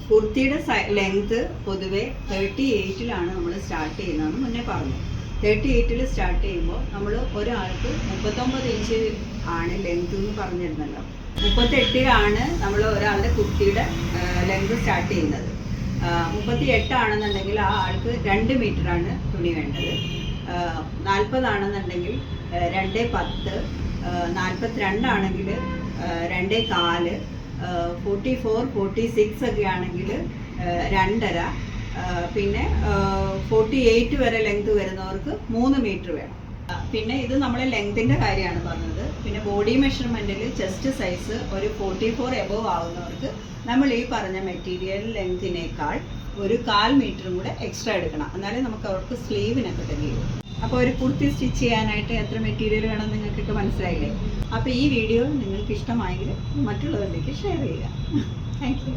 കുർത്തിയുടെ length പൊതുവെ 38-ലാണ് നമ്മൾ start ചെയ്യുന്നതെന്ന് മുന്നേ പറഞ്ഞു. 38-ൽ സ്റ്റാർട്ട് ചെയ്യുമ്പോൾ നമ്മൾ ഒരാൾക്ക് 39 ഇഞ്ച് ആണ് ലെങ്ത് എന്ന് പറഞ്ഞിരുന്നല്ലോ. 38-ലാണ് നമ്മൾ ഒരാളുടെ കുർത്തിയുടെ ലെങ്ത് സ്റ്റാർട്ട് ചെയ്യുന്നത്. 38 ആണെന്നുണ്ടെങ്കിൽ ആ ആൾക്ക് 2 മീറ്ററാണ് തുണി വേണ്ടത്. 40 ആണെന്നുണ്ടെങ്കിൽ 2.10, 42 ആണെങ്കിൽ 2.4, 44, 46 ഒക്കെ ആണെങ്കിൽ 2.5, പിന്നെ 48 വരെ ലെങ്ത് വരുന്നവർക്ക് 3 മീറ്റർ വേണം. പിന്നെ ഇത് നമ്മളെ ലെങ്തിൻ്റെ കാര്യമാണ് പറഞ്ഞത്. പിന്നെ ബോഡി മെഷർമെൻറ്റിൽ ചെസ്റ്റ് സൈസ് ഒരു 44 എബോവ് ആവുന്നവർക്ക് നമ്മൾ ഈ പറഞ്ഞ മെറ്റീരിയൽ ലെങ്തിനേക്കാൾ ഒരു 1/4 മീറ്ററും കൂടെ എക്സ്ട്രാ എടുക്കണം. എന്നാലേ നമുക്ക് അവർക്ക് സ്ലീവിനൊക്കെ തികയുള്ളൂ. അപ്പോൾ ഒരു കുർത്തി സ്റ്റിച്ച് ചെയ്യാനായിട്ട് എത്ര മെറ്റീരിയൽ വേണം നിങ്ങൾക്കൊക്കെ മനസ്സിലായില്ലേ? അപ്പോൾ ഈ വീഡിയോ നിങ്ങൾക്ക് ഇഷ്ടമായെങ്കിൽ മറ്റുള്ളവരിലേക്ക് ഷെയർ ചെയ്യുക. Thank you.